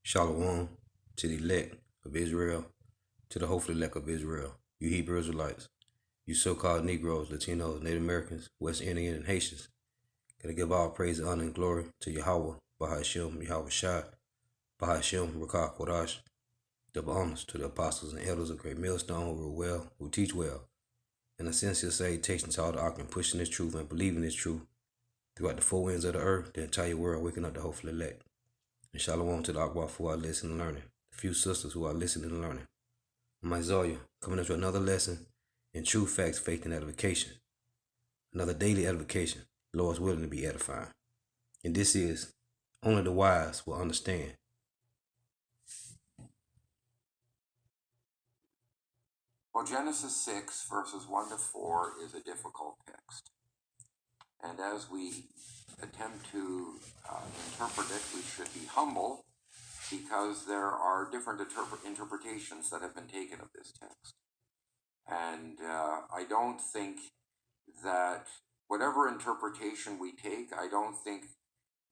Shalom to the elect of Israel, to the hopeful elect of Israel, you Hebrew Israelites, you so-called Negroes, Latinos, Native Americans, West Indian, and Haitians. Gotta give all praise, honor, and glory to Yahweh, Bahashem, Yahweh Shai, Bahashem, Rakah, Kodash, double honors to the apostles and elders of Great Millstone who rule well, who teach well, and a sincere salutation to all the Ark pushing this truth and believing this truth throughout the four winds of the earth, the entire world, waking up the hopeful elect. And shalom to the Akbar who are listening and learning, the few sisters who are listening and learning. I'm Isaiah, coming up to another lesson in true facts, faith, and edification. Another daily edification, Lord's willing to be edifying. And this is only the wise will understand. Well, Genesis 6, verses 1 to 4 is a difficult text. And as we attempt to interpret it, we should be humble because there are different interpretations that have been taken of this text. And I don't think that whatever interpretation we take, I don't think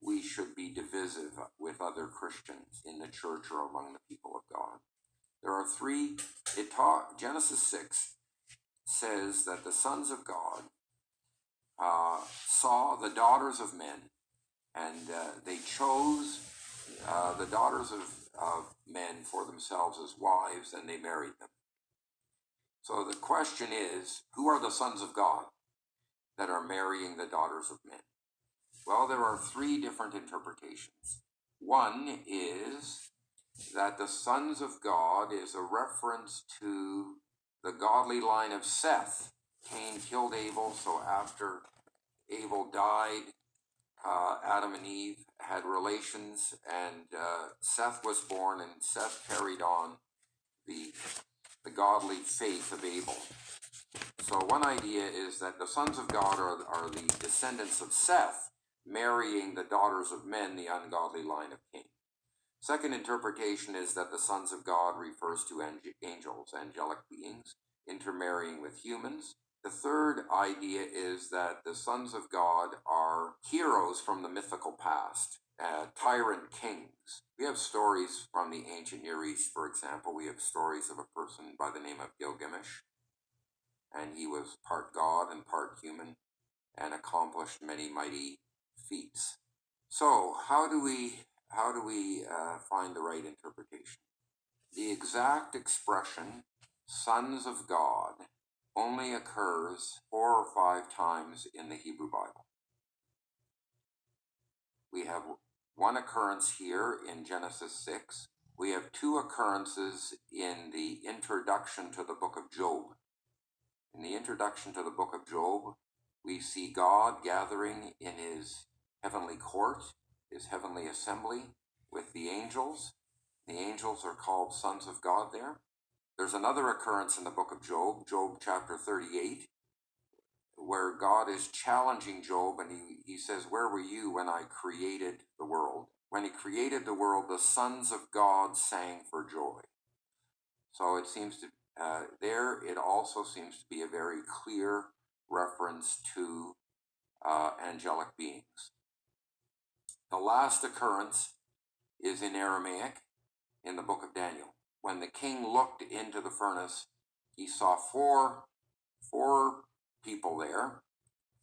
we should be divisive with other Christians in the church or among the people of God. There are three, Genesis 6 says that the sons of God saw the daughters of men, and they chose the daughters of men for themselves as wives, and they married them. So the question is, who are the sons of God that are marrying the daughters of men? Well, there are three different interpretations. One is that the sons of God is a reference to the godly line of Seth. Cain killed Abel, so after Abel died, Adam and Eve had relations, and Seth was born, and Seth carried on the godly faith of Abel. So one idea is that the sons of God are the descendants of Seth, marrying the daughters of men, the ungodly line of Cain. Second interpretation is that the sons of God refers to angels, angelic beings, intermarrying with humans. The third idea is that the sons of God are heroes from the mythical past, tyrant kings. We have stories from the ancient Near East, for example. We have stories of a person by the name of Gilgamesh, and he was part god and part human and accomplished many mighty feats. So how do we find the right interpretation? The exact expression, sons of God, only occurs 4 or 5 times in the Hebrew Bible. We have one occurrence here in Genesis 6. We have 2 occurrences in the introduction to the book of Job. In the introduction to the book of Job, we see God gathering in his heavenly court, his heavenly assembly, with the angels. The angels are called sons of God there. There's another occurrence in the book of Job, Job chapter 38, where God is challenging Job, and he says, where were you when I created the world? When he created the world, the sons of God sang for joy. So it seems to, it also seems to be a very clear reference to angelic beings. The last occurrence is in Aramaic in the book of Daniel. When the king looked into the furnace, he saw four people there,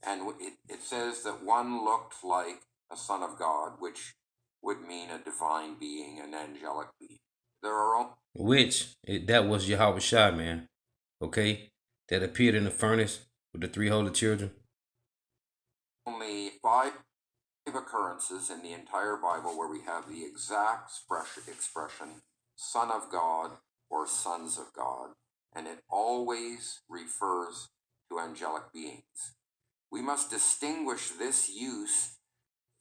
and it says that one looked like a son of God, which would mean a divine being, an angelic being. There are that was Yahweh Shai, man. Okay? That appeared in the furnace with the 3 holy children. Only 5 occurrences in the entire Bible where we have the exact expression Son of God or sons of God, and it always refers to angelic beings. We must distinguish this use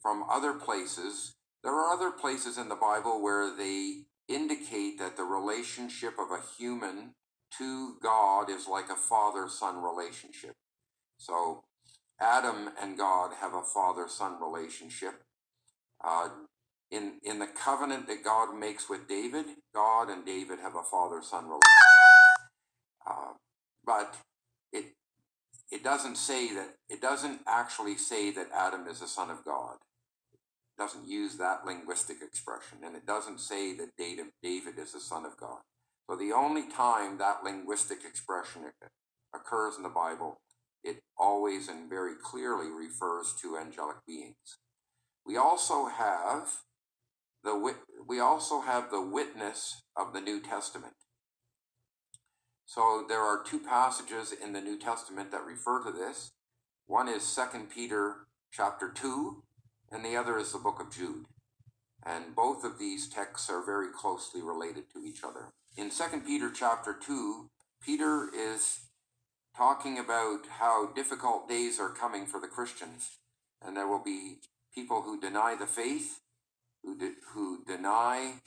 from other places. There are other places in the Bible where they indicate that the relationship of a human to God is like a father-son relationship. So Adam and God have a father-son relationship. In the covenant that God makes with David, God and David have a father-son relationship. But it doesn't actually say that Adam is a son of God. doesn't use that linguistic expression, and it doesn't say that David is the son of God. So the only time that linguistic expression occurs in the Bible, it always and very clearly refers to angelic beings. We also have the witness of the New Testament. So there are two passages in the New Testament that refer to this. One is 2 Peter chapter 2, and the other is the book of Jude. And both of these texts are very closely related to each other. In 2 Peter chapter 2, Peter is talking about how difficult days are coming for the Christians. And there will be people who deny the faith, who deny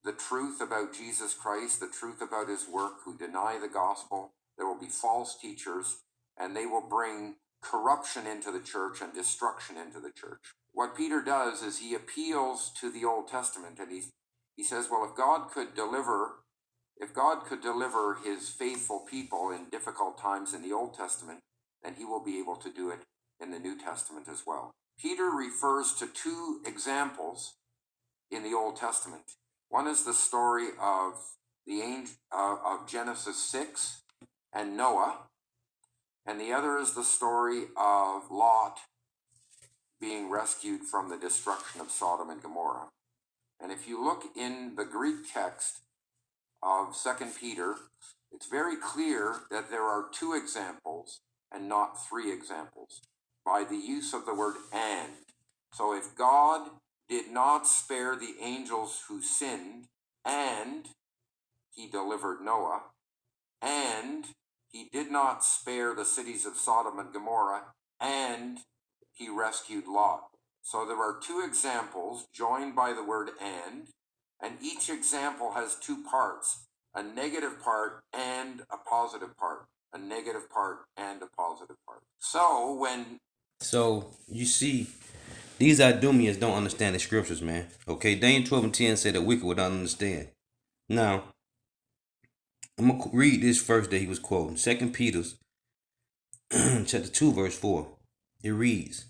the truth about Jesus Christ, the truth about his work, who deny the gospel. There will be false teachers, and they will bring corruption into the church and destruction into the church. What Peter does is he appeals to the Old Testament, and he says, well, if God could deliver his faithful people in difficult times in the Old Testament, then he will be able to do it in the New Testament as well. Peter refers to two examples in the Old Testament. One is the story of of Genesis 6 and Noah, and the other is the story of Lot being rescued from the destruction of Sodom and Gomorrah. And if you look in the Greek text of 2 Peter, it's very clear that there are two examples and not three examples by the use of the word and. So if God did not spare the angels who sinned, and he delivered Noah, and he did not spare the cities of Sodom and Gomorrah, and he rescued Lot. So there are two examples joined by the word and each example has two parts, a negative part and a positive part, a negative part and a positive part. So you see, these Idumeans don't understand the scriptures, man. Okay, Daniel 12 and 10 said the wicked would not understand. Now, I'm going to read this verse that he was quoting. 2 Peter chapter 2, verse 4. It reads,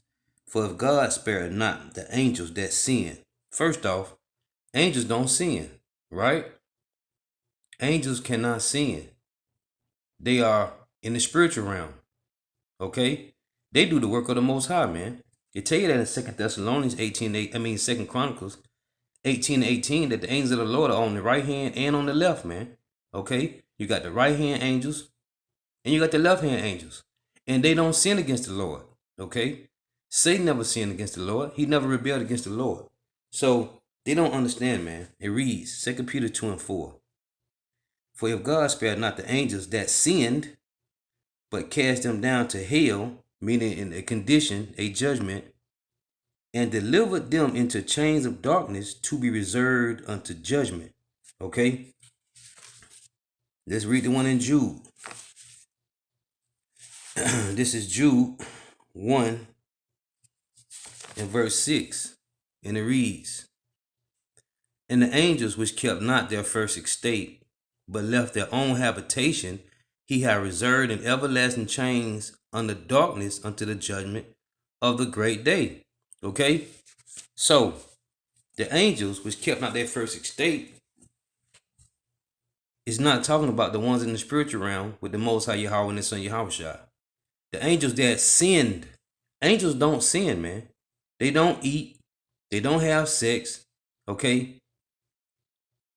for if God spared not the angels that sin. First off, angels don't sin, right? Angels cannot sin. They are in the spiritual realm. Okay? They do the work of the Most High, man. It tell you that in 2 Thessalonians 2 Chronicles 18:18 that the angels of the Lord are on the right hand and on the left, man. Okay? You got the right hand angels and you got the left hand angels. And they don't sin against the Lord. Okay? Satan never sinned against the Lord. He never rebelled against the Lord. So they don't understand, man. It reads 2 Peter 2 and 4. For if God spared not the angels that sinned, but cast them down to hell, meaning in a condition, a judgment, and delivered them into chains of darkness to be reserved unto judgment. Okay? Let's read the one in Jude. This is Jude 1 and verse 6. And it reads, and the angels which kept not their first estate, but left their own habitation, he had reserved in everlasting chains under darkness unto the judgment of the great day. Okay? So, the angels which kept not their first estate is not talking about the ones in the spiritual realm with the Most High Yahweh and His Son Yahushua. The angels that sinned. Angels don't sin, man. They don't eat. They don't have sex. Okay?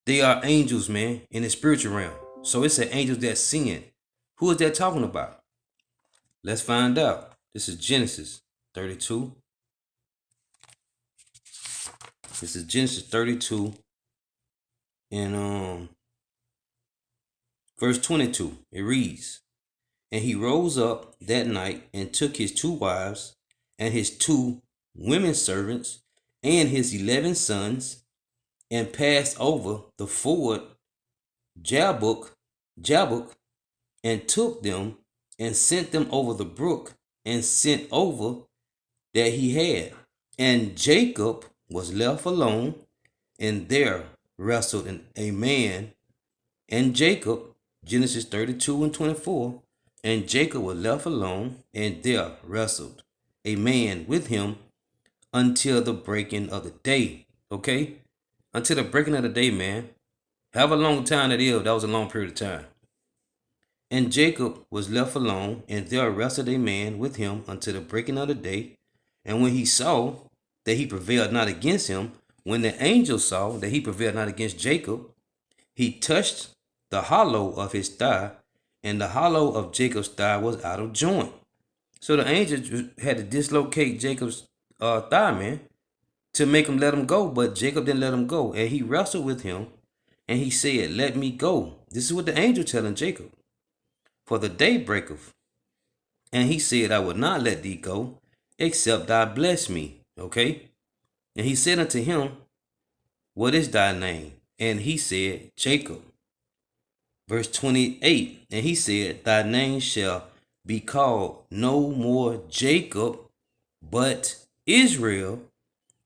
They are angels, man, in the spiritual realm. So it's the angels that sin. Who is that talking about? Let's find out. This is Genesis 32. This is Genesis 32 and verse 22. It reads, and he rose up that night and took his 2 wives and his 2 women servants and his 11 sons and passed over the ford Jabbok, and took them and sent them over the brook and sent over that he had. And Jacob was left alone, and there wrestled a man and Jacob, Genesis 32 and 24, and Jacob was left alone, and there wrestled a man with him until the breaking of the day. Okay? Until the breaking of the day, man. However long time that is, that was a long period of time. And Jacob was left alone, and there wrestled a man with him until the breaking of the day. And when he saw that he prevailed not against him, when the angel saw that he prevailed not against Jacob, he touched the hollow of his thigh, and the hollow of Jacob's thigh was out of joint. So the angel had to dislocate Jacob's thigh, man, to make him let him go. But Jacob didn't let him go. And he wrestled with him, and he said, "Let me go." This is what the angel telling Jacob. "For the day breaketh." And he said, "I will not let thee go, except thou bless me." Okay? And he said unto him, "What is thy name?" And he said, "Jacob." Verse 28. And he said, "Thy name shall be called no more Jacob, but Israel,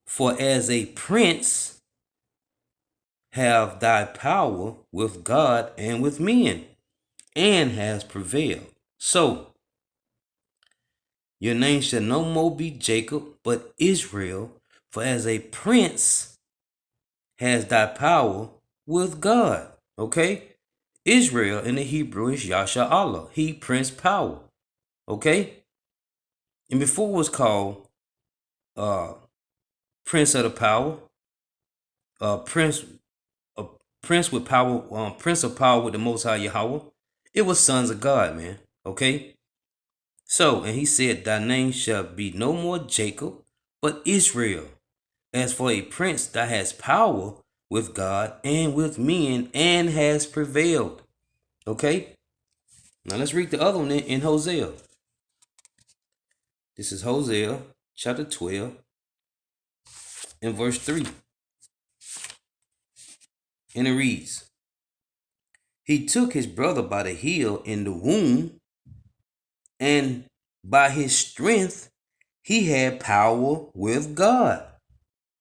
for as a prince have thy power with God and with men, and has prevailed. So your name shall no more be Jacob, but Israel, for as a prince has thy power with God." Okay? Israel in the Hebrew is Yasha Allah. He prince power. Okay? And before it was called prince of the power, prince prince with power, prince of power with the Most High Yahweh, it was sons of God, man. Okay? So, and he said, "Thy name shall be no more Jacob, but Israel. As for a prince that has power with God and with men and has prevailed." Okay? Now let's read the other one in Hosea. This is Hosea chapter 12 and verse 3. And it reads, "He took his brother by the heel in the womb, and by his strength he had power with God."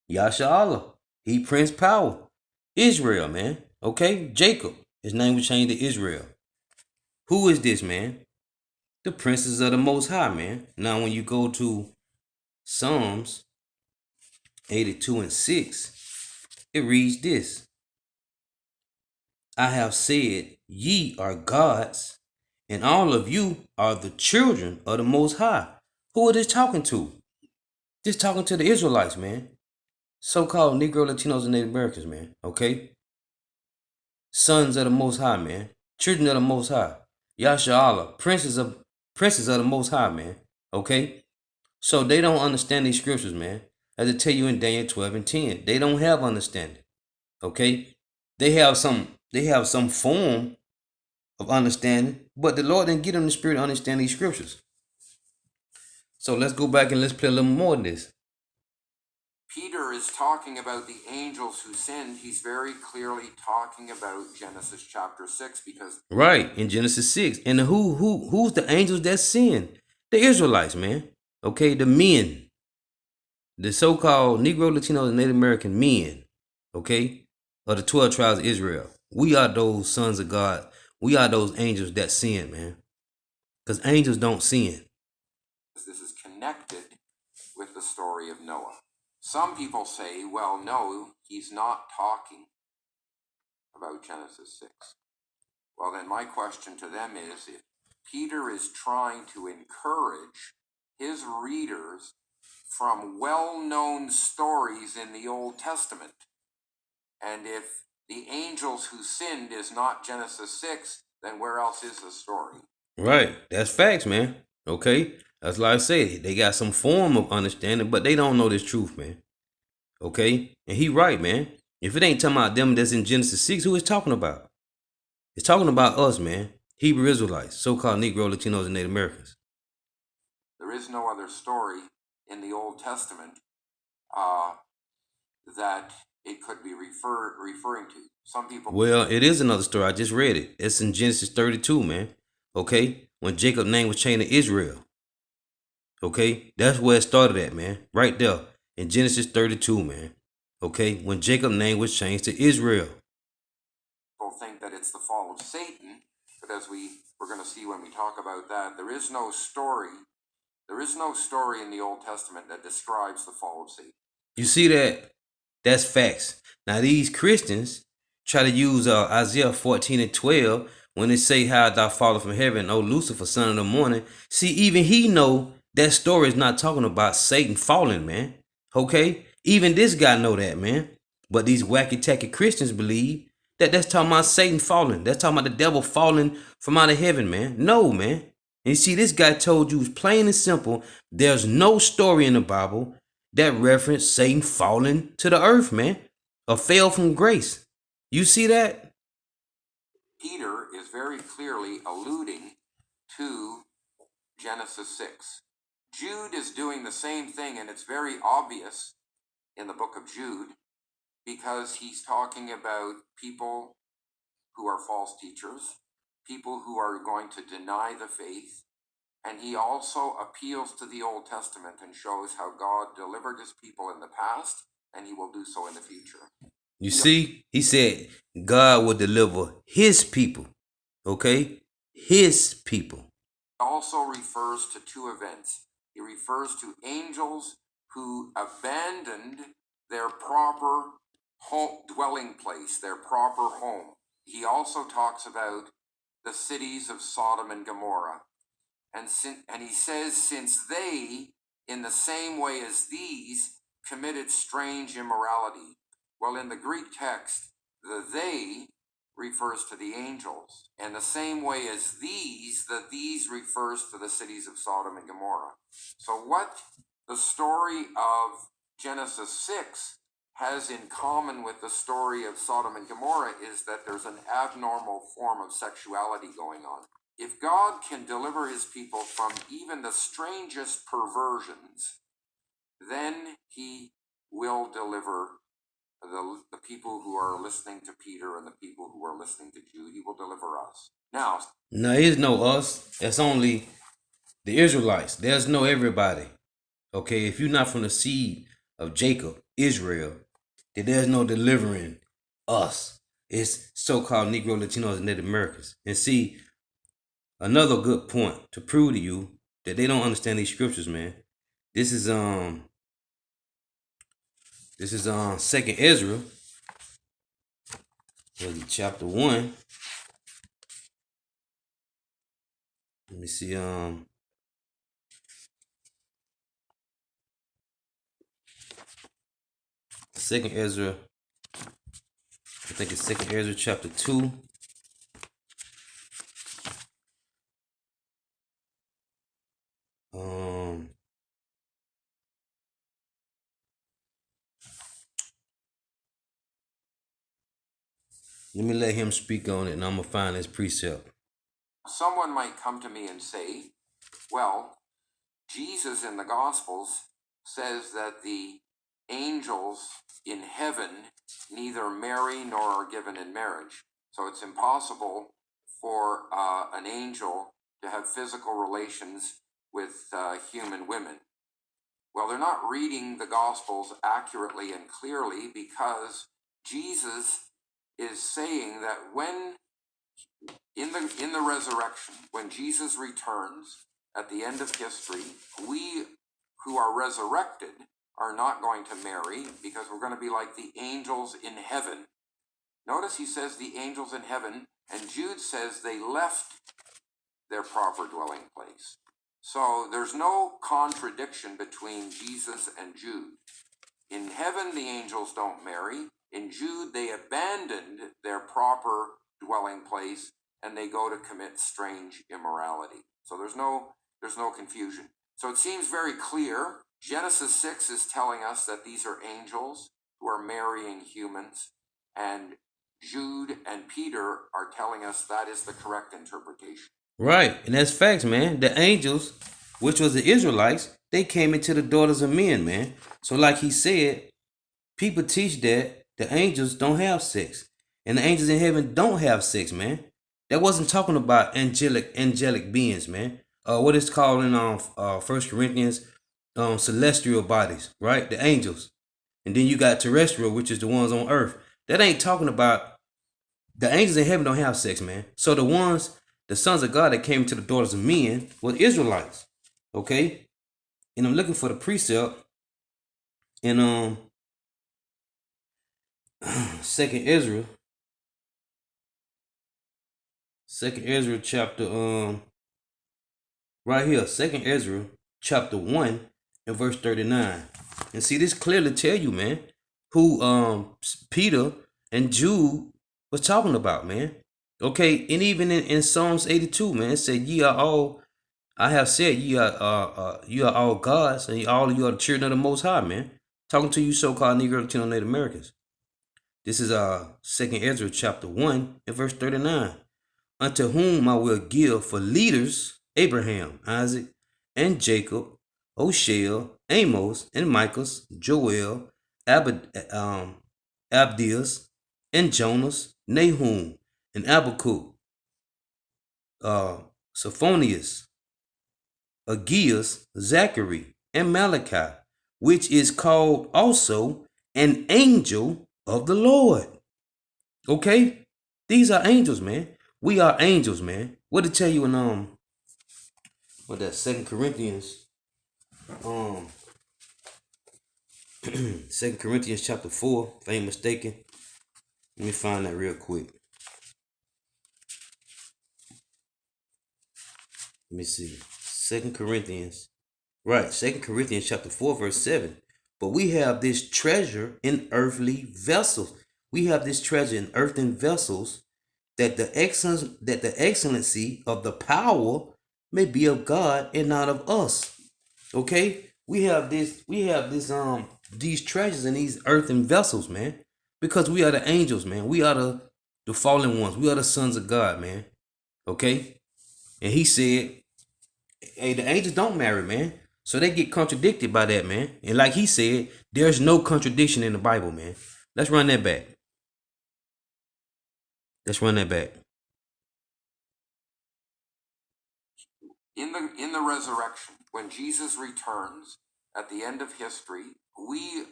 Yasha Allah. He prince power. Israel, man. Okay? Jacob. His name was changed to Israel. Who is this, man? The princes of the Most High, man. Now, when you go to Psalms 82 and 6, it reads this: "I have said, ye are gods, and all of you are the children of the Most High." Who are this talking to? This talking to the Israelites, man. So-called Negro, Latinos, and Native Americans, man. Okay? Sons of the Most High, man. Children of the Most High. Yasha Allah. Princes of the Most High, man. Okay? So they don't understand these scriptures, man. As I tell you in Daniel 12 and 10. They don't have understanding. Okay? They have some form of understanding, but the Lord didn't give them the spirit to understand these scriptures. So let's go back and let's play a little more of this. Peter is talking about the angels who sinned. He's very clearly talking about Genesis chapter 6 because Right, in Genesis 6. And who's the angels that sinned? The Israelites, man. Okay, the men. The so-called Negro, Latino, and Native American men. Okay? Of the 12 tribes of Israel. We are those sons of God. We are those angels that sin, man. Because angels don't sin. this is connected with the story of Noah. Some people say, well, no, he's not talking about Genesis 6. Well, then my question to them is, if Peter is trying to encourage his readers from well-known stories in the Old Testament, and if the angels who sinned is not Genesis 6, then where else is the story? Right, that's facts, man. Okay? That's like I say, they got some form of understanding, but they don't know this truth, man. Okay? And he right, man. If it ain't talking about them that's in Genesis 6, who is talking about? It's talking about us, man. Hebrew Israelites, so-called Negro, Latinos, and Native Americans. There is no other story in the Old Testament that it could be referring to. Some people... Well, it is another story. I just read it. It's in Genesis 32, man. Okay? When Jacob's name was changed to Israel. Okay? That's where it started at, man. Right there. In Genesis 32, man. Okay? When Jacob's name was changed to Israel. People think that it's the fall of Satan, but as we're going to see when we talk about that, there is no story There is no story in the Old Testament that describes the fall of Satan. You see that? That's facts. Now these Christians try to use Isaiah 14 and 12 when they say how thou fallen from heaven, O Lucifer, son of the morning. See, even he know that story is not talking about Satan falling, man. Okay? Even this guy know that, man. But these wacky tacky Christians believe that that's talking about Satan falling. That's talking about the devil falling from out of heaven, man. No, man. And you see, this guy told you plain and simple, there's no story in the Bible that reference Satan falling to the earth, man, or fell from grace. You see that? Peter is very clearly alluding to Genesis 6. Jude is doing the same thing, and it's very obvious in the book of Jude because he's talking about people who are false teachers, people who are going to deny the faith, and he also appeals to the Old Testament and shows how God delivered his people in the past, and he will do so in the future. You see, he said God will deliver his people, okay? His people. Also refers to two events. He refers to angels who abandoned their proper home, dwelling place, their proper home. He also talks about the cities of Sodom and Gomorrah. And he says, since they, in the same way as these, committed strange immorality. Well, in the Greek text, the they refers to the angels. And the same way as these, the these refers to the cities of Sodom and Gomorrah. So what the story of Genesis 6 has in common with the story of Sodom and Gomorrah is that there's an abnormal form of sexuality going on. If God can deliver his people from even the strangest perversions, then he will deliver the people who are listening to Peter and the people who are listening to Jude. He will deliver us. Now, there is no us. That's only the Israelites. There's no everybody. Okay, if you're not from the seed of Jacob, Israel, then there's no delivering us. It's so-called Negro, Latinos, and Native Americans. And see, another good point to prove to you that they don't understand these scriptures, man. This is Second Ezra, chapter 1. Let me see. Second Ezra. I think it's Second Ezra chapter 2. Let me let him speak on it, and I'm gonna find his precept. Someone might come to me and say, well, Jesus in the Gospels says that the angels in heaven neither marry nor are given in marriage. So it's impossible for an angel to have physical relations with human women. Well, they're not reading the Gospels accurately and clearly because Jesus is saying that when in the resurrection, when Jesus returns at the end of history, we who are resurrected are not going to marry because we're going to be like the angels in heaven. Notice he says the angels in heaven, and Jude says they left their proper dwelling place. So there's no contradiction between Jesus and Jude. In heaven, the angels don't marry. In Jude, they abandoned their proper dwelling place and they go to commit strange immorality. So there's no confusion. So it seems very clear. Genesis 6 is telling us that these are angels who are marrying humans, and Jude and Peter are telling us that is the correct interpretation. Right, and that's facts, man. The angels, which was the Israelites, they came into the daughters of men, man. So like he said, people teach that the angels don't have sex. And the angels in heaven don't have sex, man. That wasn't talking about angelic beings, man. What it's called in 1 Corinthians, celestial bodies, right? The angels. And then you got terrestrial, which is the ones on earth. That ain't talking about the angels in heaven don't have sex, man. So the sons of God that came to the daughters of men were Israelites. Okay? And I'm looking for the precept in Second Ezra, chapter right here, Second Ezra chapter 1 and verse 39. And see, this clearly tell you, man, who Peter and Jude was talking about, man. Okay, and even in Psalms 82, man, it said, "Ye are all, I have said, you are all gods, and all of you are the children of the Most High," man. Talking to you, so-called Negro Latino Native Americans. This is Second Ezra chapter 1 and verse 39. "Unto whom I will give for leaders Abraham, Isaac, and Jacob, Oshel, Amos, and Micah, Joel, Abdias, and Jonas, Nahum, and Habakkuk, Sophonius, Agias, Zachary, and Malachi, which is called also an angel of the Lord." Okay? These are angels, man. We are angels, man. What to tell you in what that 2 Corinthians, 2 Corinthians chapter 4, if I ain't mistaken. Let me find that real quick. Let me see. 2 Corinthians. Right, 2 Corinthians chapter 4, verse 7. "But we have this treasure in earthly vessels." We have this treasure in earthen vessels, that the excellency of the power may be of God and not of us. Okay? We have these treasures in these earthen vessels, man. Because we are the angels, man. We are the fallen ones. We are the sons of God, man. Okay? And he said, hey, the angels don't marry, man. So they get contradicted by that, man. And like he said, there's no contradiction in the Bible, man. Let's run that back. In the resurrection, when Jesus returns at the end of history, we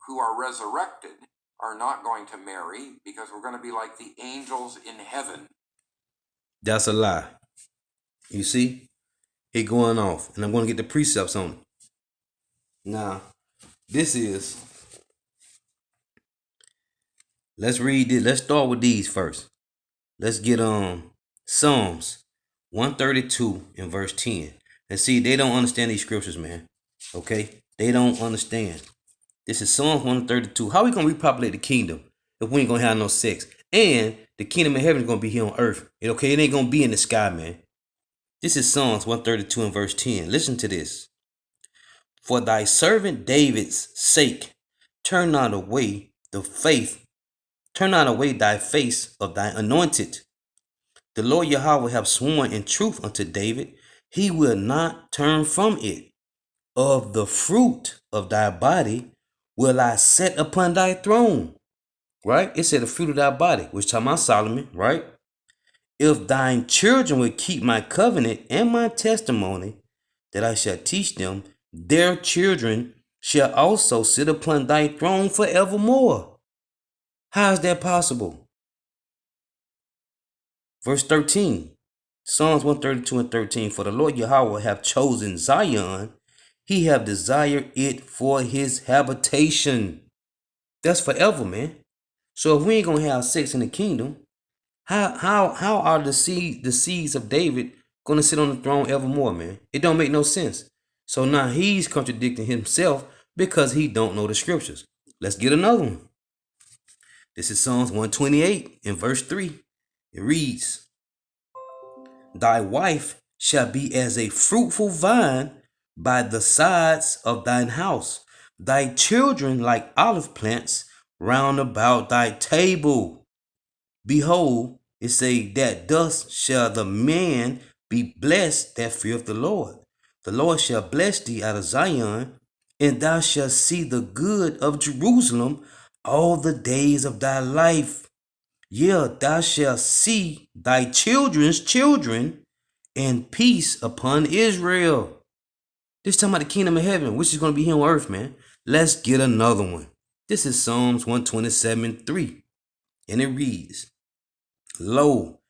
who are resurrected are not going to marry, because we're going to be like the angels in heaven. That's a lie. You see? It going off. And I'm going to get the precepts on it. Now, let's read this. Let's start with these first. Let's get Psalms 132 and verse 10. And see, they don't understand these scriptures, man. Okay? They don't understand. This is Psalms 132. How we going to repopulate the kingdom if we ain't going to have no sex? And the kingdom of heaven is going to be here on earth. Okay? It ain't going to be in the sky, man. This is Psalms 132 and verse 10. Listen to this. "For thy servant David's sake, turn not away thy face of thy anointed. The Lord Yahweh hath sworn in truth unto David, he will not turn from it. Of the fruit of thy body will I set upon thy throne." Right? It said the fruit of thy body, which talking about Solomon, right? "If thine children will keep my covenant and my testimony that I shall teach them, their children shall also sit upon thy throne forevermore." How is that possible? Verse 13. Psalms 132 and 13. "For the Lord Yahweh hath chosen Zion, he hath desired it for his habitation." That's forever, man. So if we ain't gonna have sex in the kingdom, how are the seeds of David gonna sit on the throne evermore, man? It don't make no sense. So now he's contradicting himself because he don't know the scriptures. Let's get another one. This is Psalms 128 in verse 3. It reads, "Thy wife shall be as a fruitful vine by the sides of thine house, thy children like olive plants round about thy table. Behold," it say, "that thus shall the man be blessed that feareth the Lord. The Lord shall bless thee out of Zion, and thou shalt see the good of Jerusalem all the days of thy life. Yea, thou shalt see thy children's children, and peace upon Israel." This talking about the kingdom of heaven, which is going to be here on earth, man. Let's get another one. This is Psalms 127:3. And it reads, "Lo,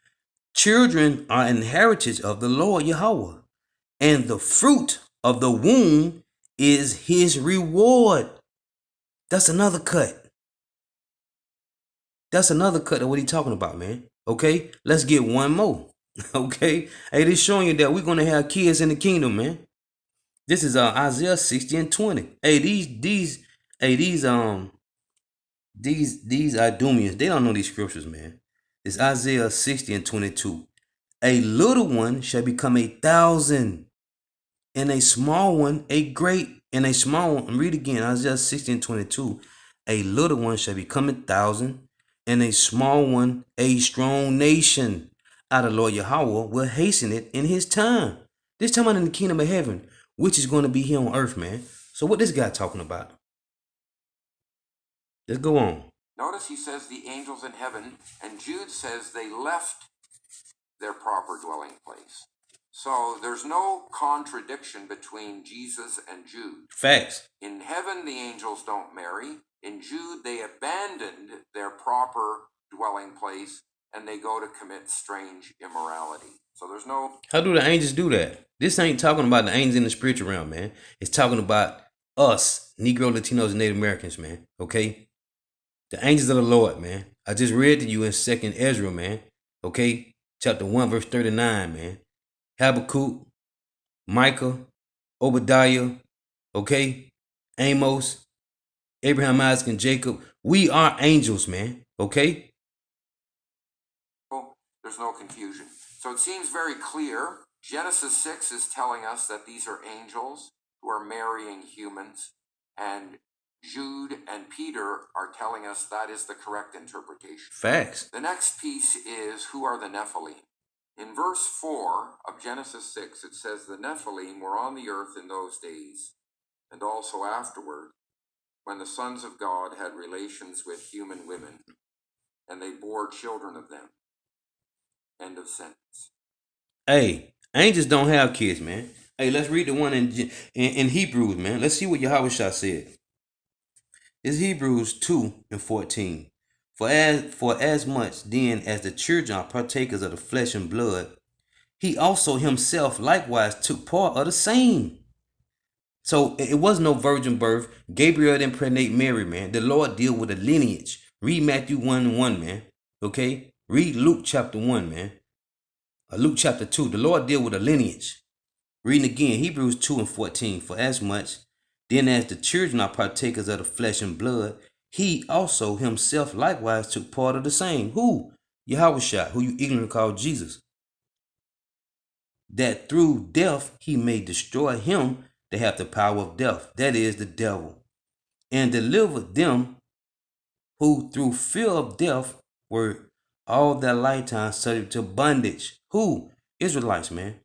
children are an heritage of the Lord Yahweh, and the fruit of the womb is his reward. That's another cut. That's another cut of what he's talking about, man. Okay, let's get one more. Okay, hey, this showing you that we're gonna have kids in the kingdom, man. This is Isaiah 60 and 20. Hey, these Idumeans, they don't know these scriptures, man. It's Isaiah 60 and 22. A little one shall become 1,000, and a small one a great, and a small one. Read again, Isaiah 60 and 22. A little one shall become 1,000, and a small one a strong nation. Our Lord Yahweh will hasten it in his time. This time out in the kingdom of heaven, which is going to be here on earth, man. So what this guy talking about? Let's go on. Notice he says the angels in heaven, and Jude says they left their proper dwelling place. So there's no contradiction between Jesus and Jude. Facts. In heaven, the angels don't marry. In Jude, they abandoned their proper dwelling place and they go to commit strange immorality. So there's no... How do the angels do that? This ain't talking about the angels in the spiritual realm, man. It's talking about us, Negro, Latinos, and Native Americans, man. Okay? The angels of the Lord, man. I just read to you in 2nd Ezra, man. Okay? Chapter 1, verse 39, man. Habakkuk, Micah, Obadiah, okay? Amos, Abraham, Isaac, and Jacob. We are angels, man. Okay? There's no confusion. So it seems very clear. Genesis 6 is telling us that these are angels who are marrying humans, and Jude and Peter are telling us that is the correct interpretation. Facts. The next piece is, who are the Nephilim? In verse 4 of Genesis 6, it says the Nephilim were on the earth in those days, and also afterward, when the sons of God had relations with human women, and they bore children of them. End of sentence. Hey, angels don't have kids, man. Hey, let's read the one in Hebrews, man. Let's see what Yahweh said. It's Hebrews 2 and 14. For as much then as the children are partakers of the flesh and blood, he also himself likewise took part of the same. So it was no virgin birth. Gabriel didn't impregnate Mary, man. The Lord deal with a lineage. Read Matthew 1 and 1, man. Okay? Read Luke chapter 1, man. Luke chapter 2. The Lord deal with a lineage. Reading again, Hebrews 2 and 14. For as much then as the children are partakers of the flesh and blood, he also himself likewise took part of the same. Who? Yahushua, who you ignorantly call Jesus. That through death he may destroy him that have the power of death, that is the devil, and deliver them who through fear of death were all their lifetime subject to bondage. Who? Israelites, man.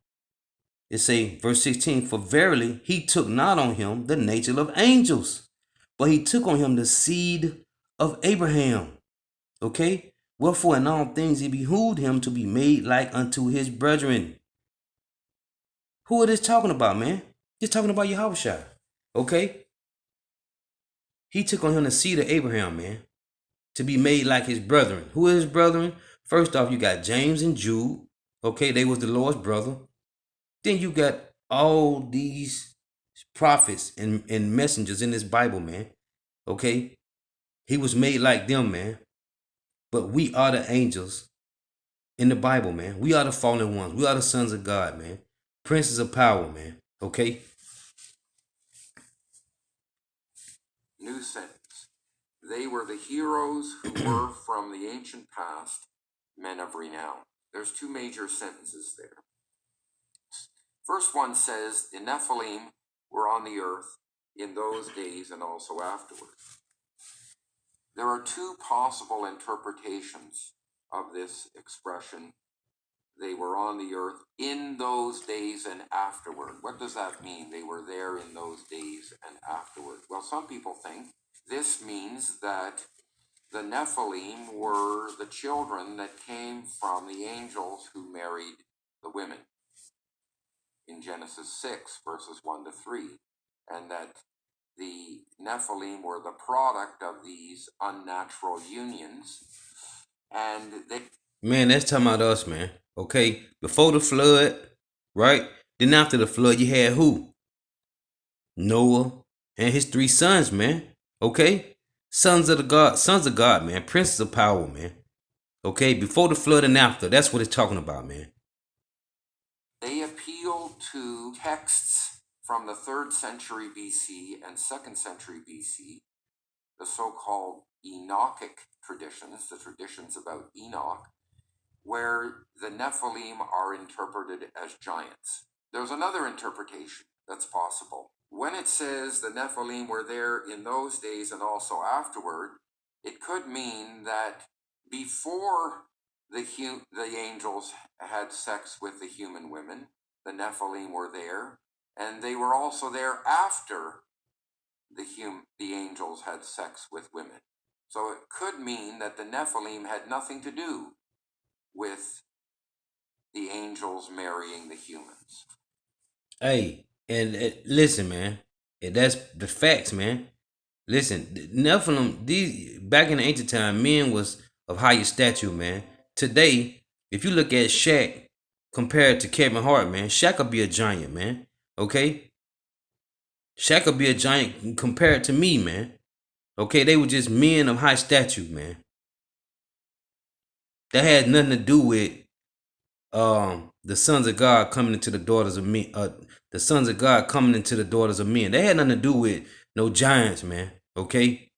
It say, verse 16, for verily he took not on him the nature of angels, but he took on him the seed of Abraham. Okay? Wherefore in all things it behooved him to be made like unto his brethren. Who it is talking about, man? It's talking about Yahushua. Okay? He took on him the seed of Abraham, man, to be made like his brethren. Who is his brethren? First off, you got James and Jude. Okay, they was the Lord's brother. Then you got all these prophets and messengers in this Bible, man. Okay? He was made like them, man. But we are the angels in the Bible, man. We are the fallen ones. We are the sons of God, man. Princes of power, man. Okay? New sentence. They were the heroes who were from the ancient past, men of renown. There's two major sentences there. First one says the Nephilim were on the earth in those days and also afterward. There are two possible interpretations of this expression. They were on the earth in those days and afterward. What does that mean? They were there in those days and afterward. Well, some people think this means that the Nephilim were the children that came from the angels who married the women in Genesis 6, verses 1 to 3, and that the Nephilim were the product of these unnatural unions, and they... Man, that's talking about us, man. Okay? Before the flood, right? Then after the flood, you had who? Noah, and his 3 sons, man. Okay? Sons of God, man. Princes of power, man. Okay? Before the flood and after. That's what it's talking about, man. They appeal to texts from the 3rd century BC and 2nd century BC, the so-called Enochic traditions, the traditions about Enoch, where the Nephilim are interpreted as giants. There's another interpretation that's possible. When it says the Nephilim were there in those days and also afterward, it could mean that before the angels had sex with the human women, the Nephilim were there, and they were also there after the angels had sex with women. So it could mean that the Nephilim had nothing to do with the angels marrying the humans. Hey, and listen, man. That's the facts, man. Listen, Nephilim, these back in the ancient time, men was of higher stature, man. Today, if you look at Shaq compared to Kevin Hart, man, Shaq will be a giant, man. Okay? Shaq will be a giant compared to me, man. Okay, they were just men of high stature, man. That had nothing to do with the sons of God coming into the daughters of men. The sons of God coming into the daughters of men. They had nothing to do with no giants, man. Okay?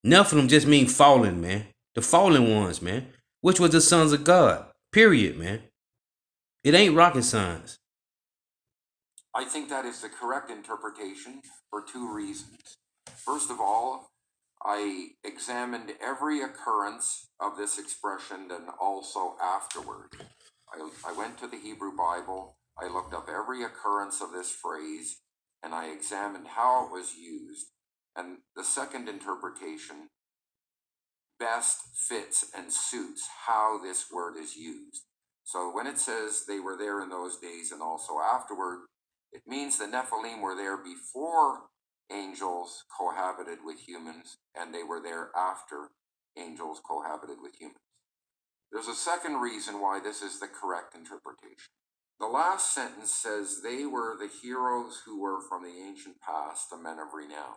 Nephilim just mean fallen, man. The fallen ones, man. Which was the sons of God. Period, man. It ain't rocket science. I think that is the correct interpretation for 2 reasons. First of all, I examined every occurrence of this expression and also afterward. I went to the Hebrew Bible, I looked up every occurrence of this phrase, and I examined how it was used. And the second interpretation best fits and suits how this word is used. So when it says they were there in those days and also afterward, it means the Nephilim were there before angels cohabited with humans, and they were there after angels cohabited with humans. There's a second reason why this is the correct interpretation. The last sentence says they were the heroes who were from the ancient past, the men of renown.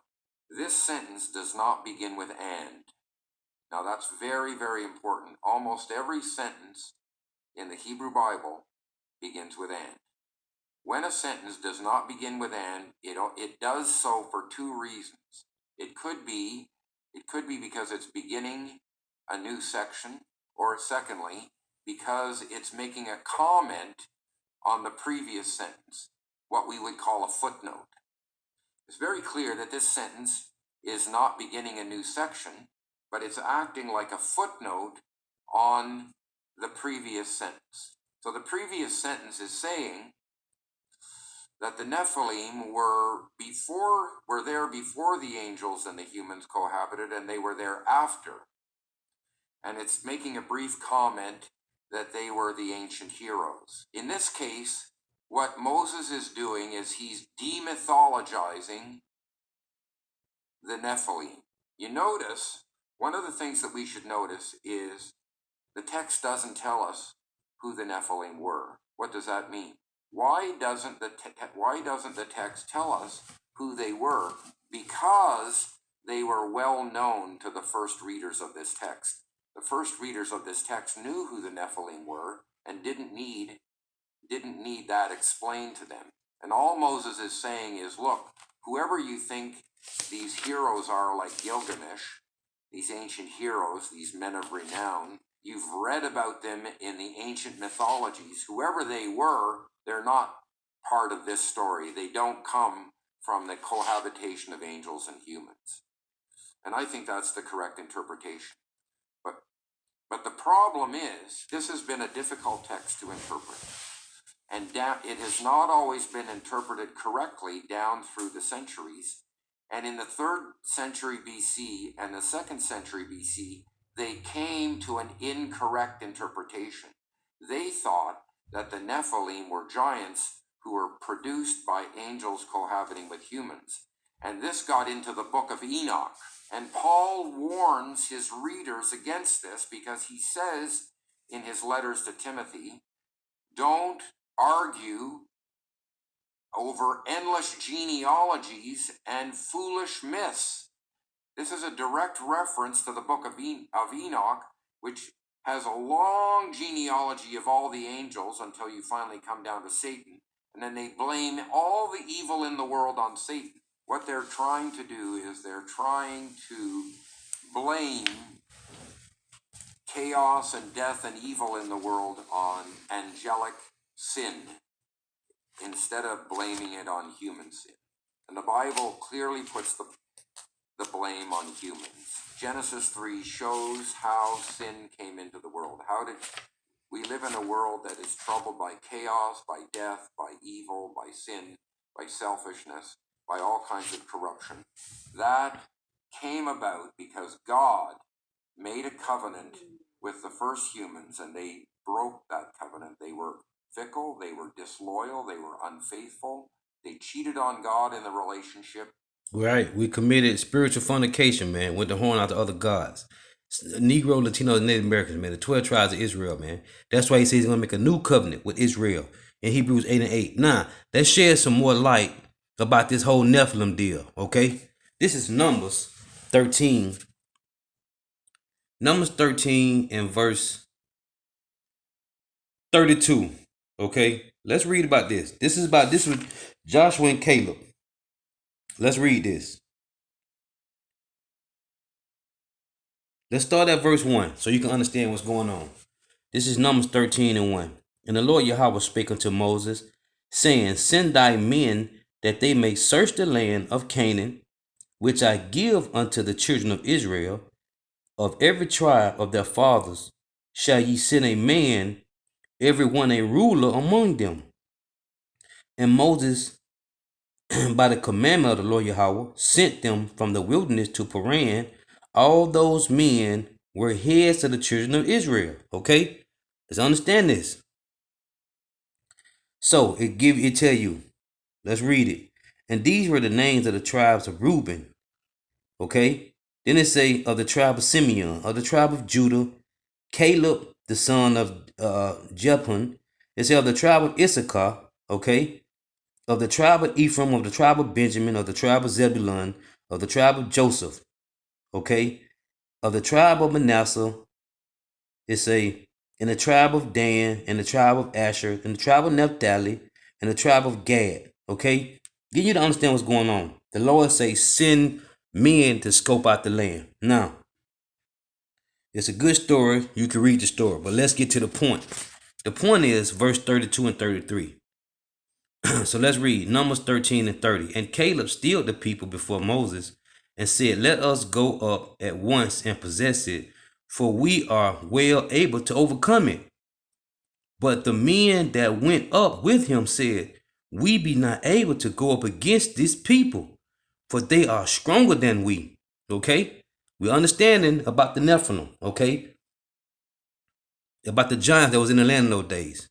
This sentence does not begin with and. Now that's very, very important. Almost every sentence in the Hebrew Bible begins with and. When a sentence does not begin with and, it does so for 2 reasons. It could be because it's beginning a new section, or secondly, because it's making a comment on the previous sentence, what we would call a footnote. It's very clear that this sentence is not beginning a new section, but it's acting like a footnote on the previous sentence. So the previous sentence is saying that the Nephilim were there before the angels and the humans cohabited, and they were there after. And it's making a brief comment that they were the ancient heroes. In this case, what Moses is doing is he's demythologizing the Nephilim. You notice, one of the things that we should notice is the text doesn't tell us who the Nephilim were. What does that mean? Why doesn't the text tell us who they were? Because they were well known to the first readers of this text. The first readers of this text knew who the Nephilim were and didn't need that explained to them. And all Moses is saying is, look, whoever you think these heroes are, like Gilgamesh, these ancient heroes, these men of renown, you've read about them in the ancient mythologies. Whoever they were, they're not part of this story. They don't come from the cohabitation of angels and humans. And I think that's the correct interpretation. But the problem is, this has been a difficult text to interpret. And it has not always been interpreted correctly down through the centuries. And in the 3rd century BC and the 2nd century BC, they came to an incorrect interpretation. They thought that the Nephilim were giants who were produced by angels cohabiting with humans. And this got into the book of Enoch. And Paul warns his readers against this because he says in his letters to Timothy, don't argue over endless genealogies and foolish myths. This is a direct reference to the book of Enoch, which has a long genealogy of all the angels until you finally come down to Satan. And then they blame all the evil in the world on Satan. What they're trying to do is they're trying to blame chaos and death and evil in the world on angelic sin instead of blaming it on human sin. And the Bible clearly puts the blame on humans. Genesis 3 shows how sin came into the world. How did we live in a world that is troubled by chaos, by death, by evil, by sin, by selfishness, by all kinds of corruption? That came about because God made a covenant with the first humans, and they broke that covenant. They were fickle, they were disloyal, they were unfaithful, they cheated on God in the relationship. Right. We committed spiritual fornication, man. Went the horn out to other gods. Negro, Latino, and Native Americans, man. The 12 tribes of Israel, man. That's why he says he's going to make a new covenant with Israel in Hebrews 8 and 8. Now, let's shed some more light about this whole Nephilim deal, okay? This is Numbers 13. Numbers 13 and verse 32, okay? Let's read about this. This was Joshua and Caleb. Let's read this. Let's start at verse 1 so you can understand what's going on. This is Numbers 13 and 1. And the Lord Yahweh spake unto Moses, saying, Send thy men that they may search the land of Canaan, which I give unto the children of Israel. Of every tribe of their fathers shall ye send a man, every one a ruler among them. And Moses, by the commandment of the Lord Yahweh, sent them from the wilderness to Paran. All those men were heads of the children of Israel. Okay? Let's understand this. So it tell you, let's read it. And these were the names of the tribes of Reuben. Okay? Then it say of the tribe of Simeon, of the tribe of Judah, Caleb, the son of Jephunneh. It say of the tribe of Issachar, okay? Of the tribe of Ephraim, of the tribe of Benjamin, of the tribe of Zebulun, of the tribe of Joseph, okay? Of the tribe of Manasseh, it say, in the tribe of Dan, and the tribe of Asher, and the tribe of Naphtali, and the tribe of Gad, okay? Get you to understand what's going on. The Lord say, send men to scope out the land. Now, it's a good story. You can read the story, but let's get to the point. The point is verse 32 and 33. So let's read Numbers 13 and 30. And Caleb stilled the people before Moses and said, Let us go up at once and possess it, for we are well able to overcome it. But the men that went up with him said, We be not able to go up against this people, for they are stronger than we. Okay? We're understanding about the Nephilim, okay? About the giants that was in the land in those days.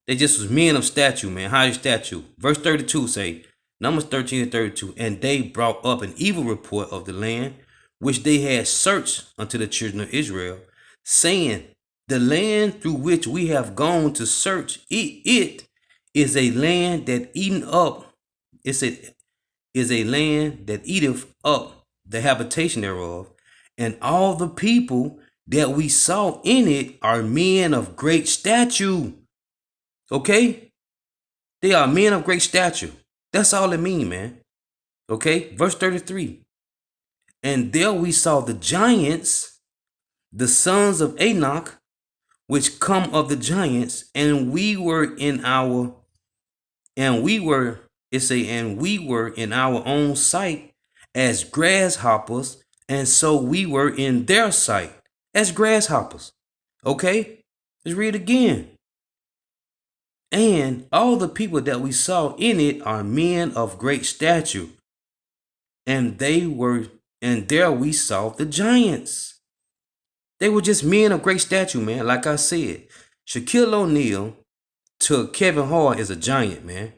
They just was men of stature, man, high stature. Verse 32 say, Numbers 13 and 32, and they brought up an evil report of the land, which they had searched unto the children of Israel, saying, The land through which we have gone to search, it is a land that is a land that eateth up the habitation thereof, and all the people that we saw in it are men of great stature. Okay? They are men of great stature. That's all it means, man. Okay? Verse 33. And there we saw the giants, the sons of Enoch, which come of the giants, and we were in our own sight as grasshoppers, and so we were in their sight as grasshoppers. Okay? Let's read again. And all the people that we saw in it are men of great stature. And there we saw the giants. They were just men of great stature, man. Like I said, Shaquille O'Neal to Kevin Hart is a giant, man.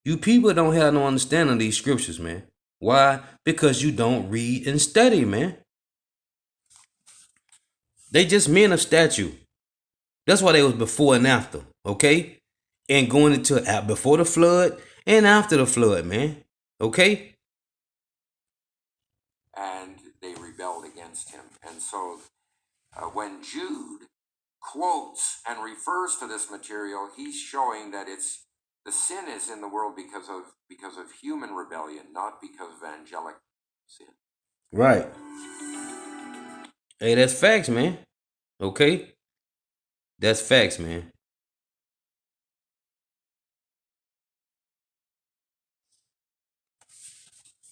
You people don't have no understanding of these scriptures, man. Why? Because you don't read and study, man. They just men of stature. That's why they was before and after, okay? and going into before the flood and after the flood, man. Okay? And they rebelled against him. And so when Jude quotes and refers to this material, he's showing that it's the sin is in the world because of human rebellion, not because of angelic sin. Right. Hey, that's facts, man. Okay? That's facts, man.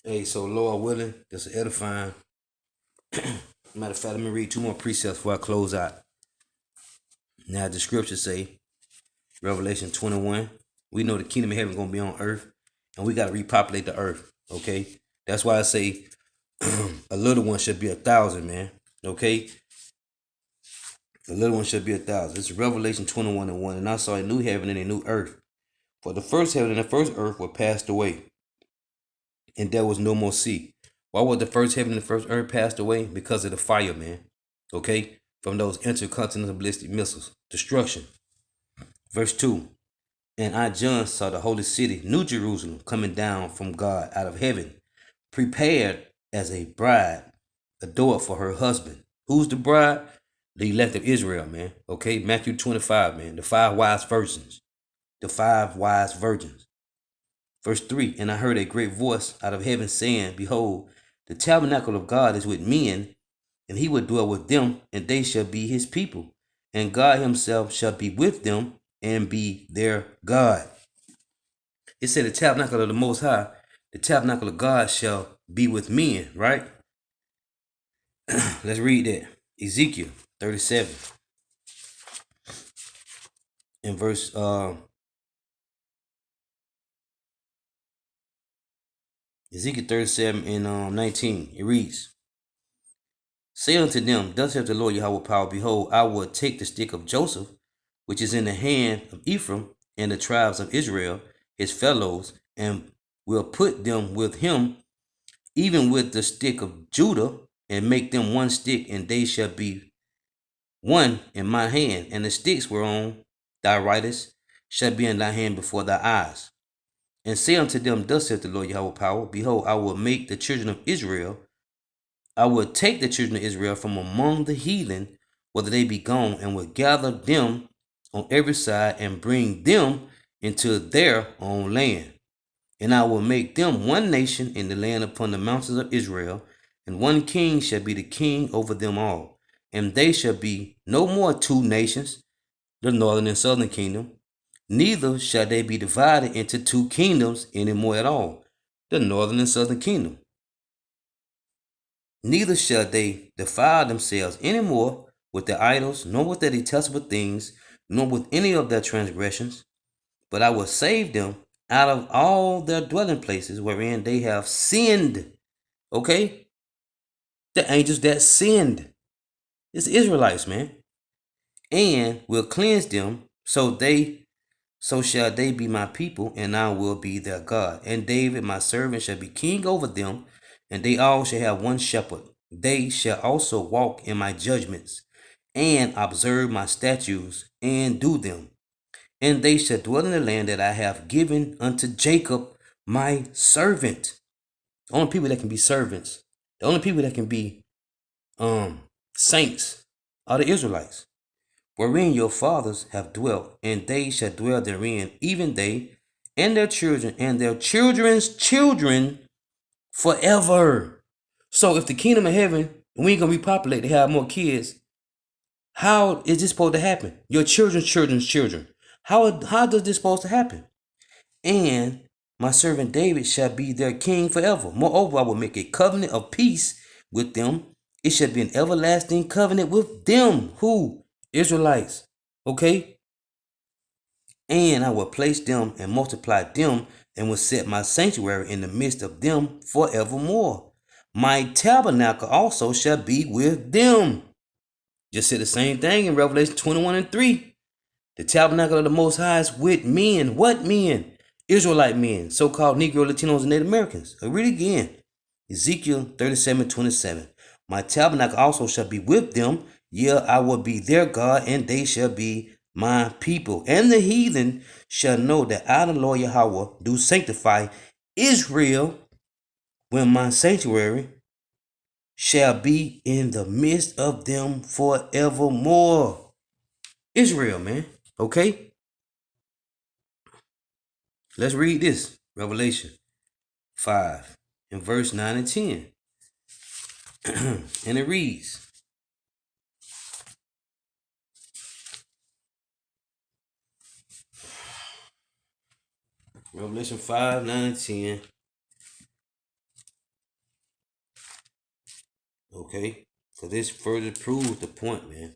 Hey, so Lord willing, that's edifying. Matter of fact, let me read two more precepts before I close out. Now the scriptures say, Revelation 21, we know the kingdom of heaven is gonna be on earth, and we gotta repopulate the earth. Okay? That's why I say a little one should be 1,000, man. Okay? A little one should be 1,000. It's Revelation 21:1. And I saw a new heaven and a new earth. For the first heaven and the first earth were passed away, and there was no more sea. Why would the first heaven and the first earth passed away? Because of the fire, man. Okay? From those intercontinental ballistic missiles. Destruction. Verse 2. And I, John, saw the holy city, New Jerusalem, coming down from God out of heaven, prepared as a bride, adored for her husband. Who's the bride? The elect of Israel, man. Okay? Matthew 25, man. The five wise virgins. The five wise virgins. Verse 3. And I heard a great voice out of heaven saying, Behold, the tabernacle of God is with men, and he will dwell with them, and they shall be his people. And God himself shall be with them and be their God. It said the tabernacle of the Most High, the tabernacle of God shall be with men, right? Let's read that. Ezekiel 37 in verse Ezekiel 37 and 19. It reads, Say unto them, Thus saith the Lord Yahweh power, Behold, I will take the stick of Joseph, which is in the hand of Ephraim and the tribes of Israel, his fellows, and will put them with him, even with the stick of Judah, and make them one stick, and they shall be one in my hand, and the sticks whereon thou writest shall be in thy hand before thy eyes. And say unto them, Thus saith the Lord Yahweh power, Behold, I will make the children of Israel, I will take the children of Israel from among the heathen, whether they be gone, and will gather them on every side, and bring them into their own land. And I will make them one nation in the land upon the mountains of Israel, and one king shall be the king over them all. And they shall be no more two nations, the northern and southern kingdom, neither shall they be divided into two kingdoms any more at all, the northern and southern kingdom. Neither shall they defile themselves any more with their idols, nor with their detestable things, nor with any of their transgressions, but I will save them out of all their dwelling places wherein they have sinned. Okay? The angels that sinned. It's the Israelites, man. And will cleanse them, so shall they be my people, and I will be their God. And David, my servant, shall be king over them, and they all shall have one shepherd. They shall also walk in my judgments, and observe my statutes, and do them. And they shall dwell in the land that I have given unto Jacob, my servant. The only people that can be servants, the only people that can be saints are the Israelites, wherein your fathers have dwelt, and they shall dwell therein, even they and their children and their children's children forever. So if the kingdom of heaven, we ain't gonna repopulate to have more kids, how is this supposed to happen? Your children's children's children. How does this supposed to happen? And my servant David shall be their king forever. Moreover, I will make a covenant of peace with them. It shall be an everlasting covenant with them. Who? Israelites. Okay? And I will place them and multiply them, and will set my sanctuary in the midst of them forevermore. My tabernacle also shall be with them. Just said the same thing in Revelation 21 and 3. The tabernacle of the Most High is with men. What men? Israelite men, so-called Negro, Latinos, and Native Americans. I read again. Ezekiel 37:27. My tabernacle also shall be with them. Yeah, I will be their God, and they shall be my people, and the heathen shall know that I, the Lord Yahweh, do sanctify Israel, when my sanctuary shall be in the midst of them forevermore. Israel, man. Okay? Let's read this. Revelation 5 in verse 9 and 10. And it reads, Revelation 5, 9 and 10. Okay? So this further proves the point, man.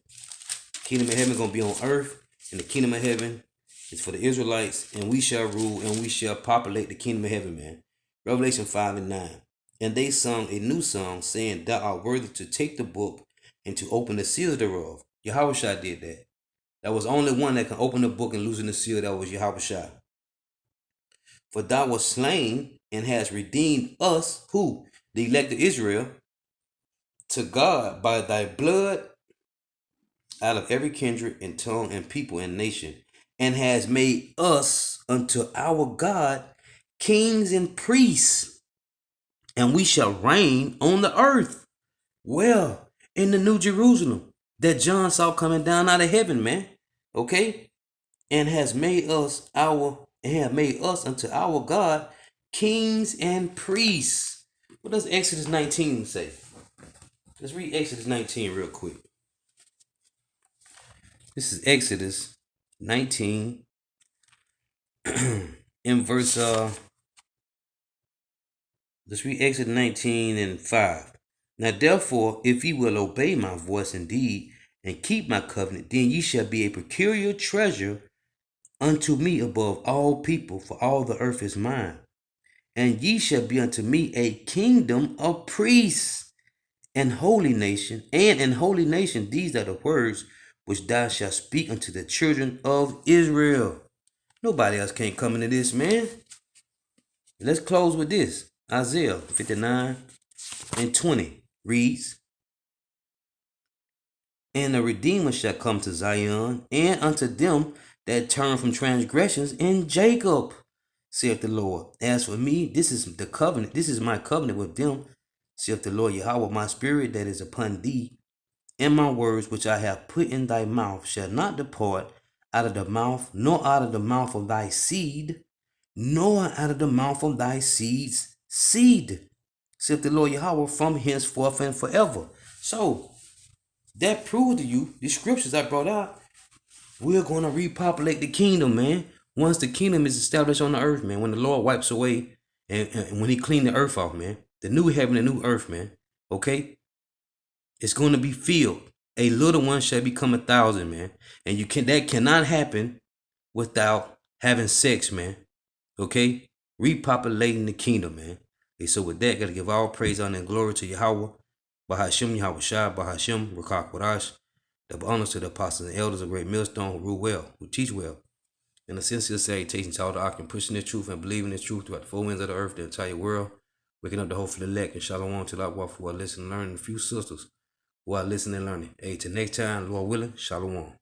Kingdom of heaven is going to be on earth, and the kingdom of heaven is for the Israelites, and we shall rule, and we shall populate the kingdom of heaven, man. Revelation 5 and 9. And they sung a new song, saying, Thou art worthy to take the book and to open the seals thereof. Yahushua did that. That was only one that can open the book and loosen the seal. That was Yahushua. For thou wast slain and hast redeemed us, who? The elect of Israel, to God by thy blood out of every kindred and tongue and people and nation, and has made us unto our God kings and priests, and we shall reign on the earth. Well, in the New Jerusalem that John saw coming down out of heaven, man. Okay? And have made us unto our God kings and priests. What does Exodus 19 say? Let's read Exodus 19 real quick. This is Exodus 19 in verse let's read Exodus 19 and 5. Now therefore, if ye will obey my voice indeed, and keep my covenant, then ye shall be a peculiar treasure unto me above all people, for all the earth is mine. And ye shall be unto me a kingdom of priests and holy nation. And in holy nation, these are the words which thou shalt speak unto the children of Israel. Nobody else can't come into this, man. Let's close with this. Isaiah 59 and 20 reads, And the Redeemer shall come to Zion, and unto them that turn from transgressions in Jacob, saith the Lord. As for me, this is the covenant, this is my covenant with them, saith the Lord Yahweh, my spirit that is upon thee, and my words which I have put in thy mouth shall not depart out of the mouth, nor out of the mouth of thy seed, nor out of the mouth of thy seed's seed, saith the Lord Yahweh, from henceforth and forever. So, that proves to you, the scriptures I brought out, we're going to repopulate the kingdom, man. Once the kingdom is established on the earth, man, when the Lord wipes away and when he clean the earth off, man, the new heaven and new earth, man, okay? It's going to be filled. A little one shall become 1,000, man. And that cannot happen without having sex, man. Okay? Repopulating the kingdom, man. And so with that, gotta give all praise, honor, and glory to Yahweh. Bahashim Yahweh Shai, Bahashim Rakak Wadash. Double honors to the apostles and elders of great millstone who rule well, who teach well. And a sincere salutation to all the ark and pushing the truth and believing the truth throughout the four winds of the earth, the entire world, waking up the hopeful elect, and shalom to the walk who are listening and learning, a few sisters who are listening and learning. Hey, till next time, Lord willing, shalom.